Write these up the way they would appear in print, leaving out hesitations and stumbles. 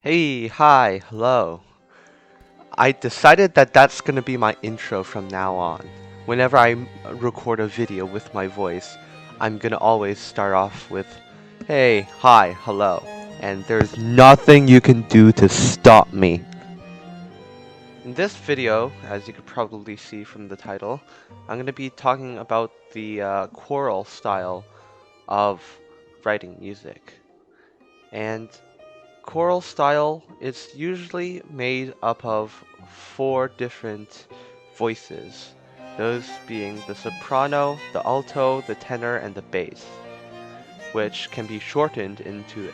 Hey, hi, hello. I decided that that's gonna be my intro from now on. Whenever I record a video with my voice, I'm gonna always start off with, hey, hi, hello. And there's nothing you can do to stop me. In this video, as you could probably see from the title, I'm gonna be talking about the choral style of writing music. And choral style is usually made up of four different voices, those being the soprano, the alto, the tenor, and the bass, which can be shortened into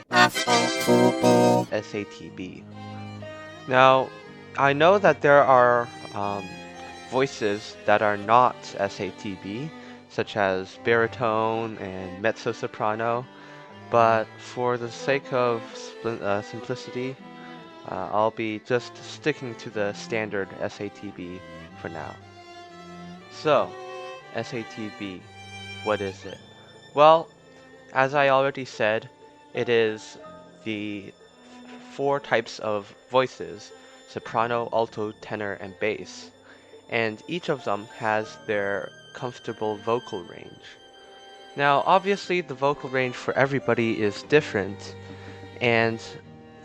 SATB. Now, I know that there are voices that are not SATB, such as baritone and mezzo-soprano, but for the sake of simplicity, I'll be just sticking to the standard SATB for now. So, SATB, what is it? Well, as I already said, it is the four types of voices: soprano, alto, tenor, and bass. And each of them has their comfortable vocal range. Now, obviously, the vocal range for everybody is different, and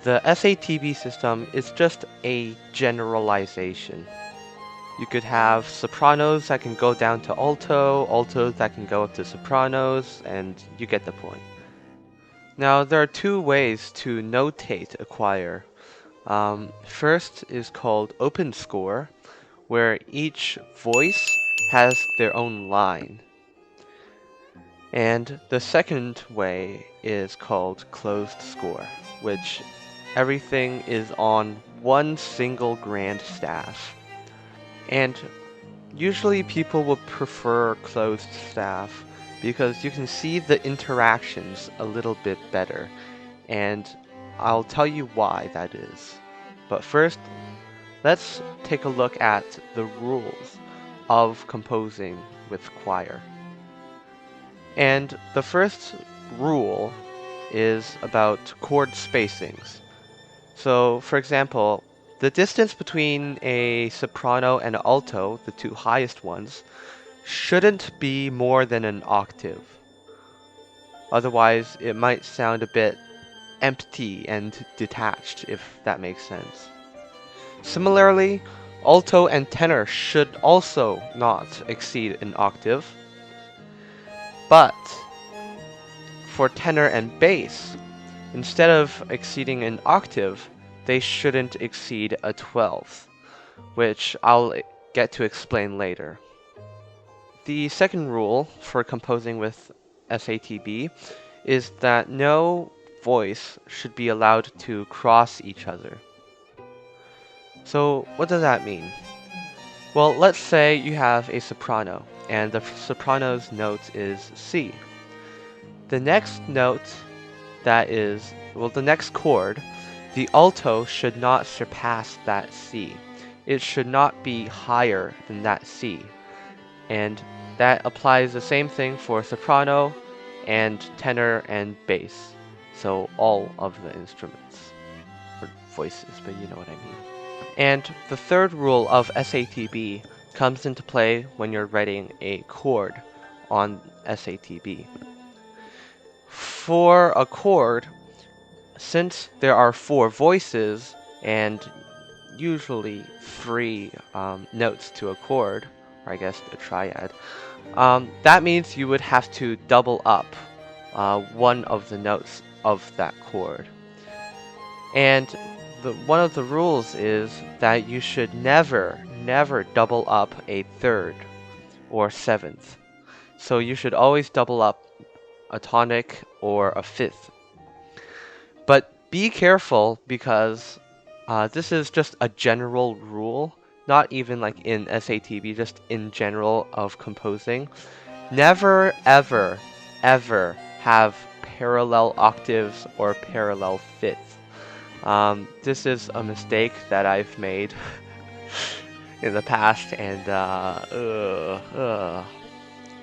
the SATB system is just a generalization. You could have sopranos that can go down to alto, altos that can go up to sopranos, and you get the point. Now, there are two ways to notate a choir. First is called open score, where each voice has their own line. And the second way is called closed score, which everything is on one single grand staff. And usually people will prefer closed staff because you can see the interactions a little bit better, and I'll tell you why that is. But first, let's take a look at the rules of composing with choir. And the first rule is about chord spacings. So, for example, the distance between a soprano and an alto, the two highest ones, shouldn't be more than an octave. Otherwise, it might sound a bit empty and detached, if that makes sense. Similarly, alto and tenor should also not exceed an octave. But for tenor and bass, instead of exceeding an octave, they shouldn't exceed a 12th, which I'll get to explain later. The second rule for composing with SATB is that no voice should be allowed to cross each other. So what does that mean? Well, let's say you have a soprano, and the soprano's note is C. The next note the next chord, the alto should not surpass that C. It should not be higher than that C. And that applies the same thing for soprano and tenor and bass. So all of the instruments, or voices, but you know what I mean. And the third rule of SATB comes into play when you're writing a chord on SATB. For a chord, since there are four voices and usually three notes to a chord, or I guess a triad, that means you would have to double up one of the notes of that chord. And one of the rules is that you should never double up a third or seventh. So you should always double up a tonic or a fifth. But be careful because this is just a general rule, not even like in SATB, just in general of composing. Never, ever, ever have parallel octaves or parallel fifths. This is a mistake that I've made in the past, and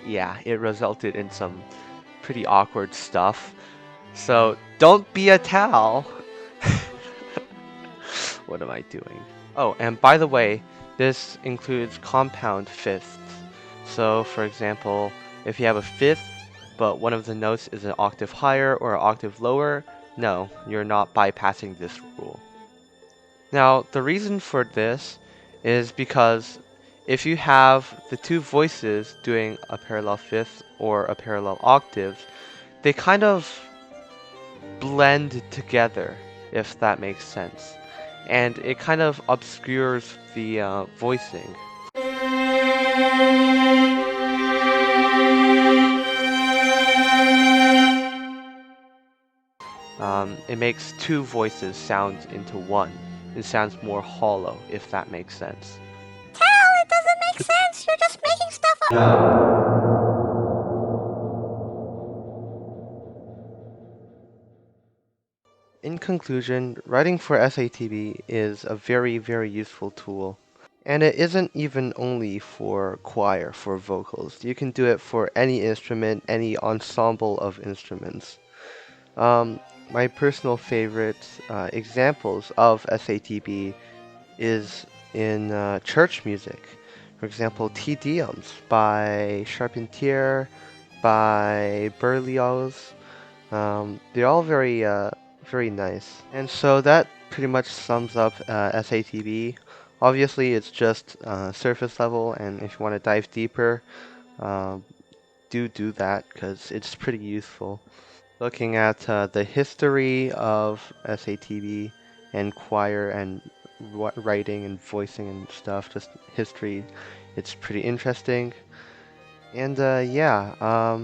yeah, it resulted in some pretty awkward stuff. So don't be a towel. what am I doing? Oh, and by the way, this includes compound fifths. So, for example, if you have a fifth, but one of the notes is an octave higher or an octave lower, no, you're not bypassing this rule. Now, the reason for this is because if you have the two voices doing a parallel fifth or a parallel octave, they kind of blend together, if that makes sense. And it kind of obscures the voicing. It makes two voices sound into one. It sounds more hollow, if that makes sense. Cal, it doesn't make sense. You're just making stuff up. In conclusion, writing for SATB is a very, very useful tool. And it isn't even only for choir, for vocals. You can do it for any instrument, any ensemble of instruments. My personal favorite examples of SATB is in church music. For example, Te Deums by Charpentier, by Berlioz. They're all very nice. And so that pretty much sums up SATB. Obviously, it's just surface level, and if you want to dive deeper, um, do that because it's pretty useful. Looking at the history of SATB and choir and writing and voicing and stuff, just history, it's pretty interesting. And yeah,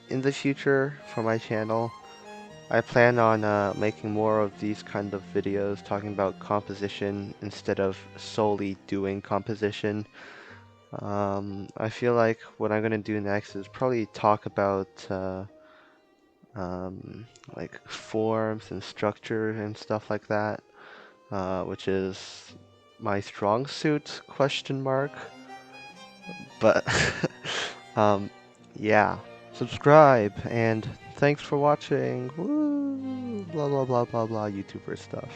in the future for my channel, I plan on making more of these kind of videos talking about composition instead of solely doing composition. I feel like what I'm gonna do next is probably talk about um, like forms and structure and stuff like that, which is my strong suit, question mark. But um, yeah, subscribe and thanks for watching. Woo! Blah blah blah blah blah YouTuber stuff.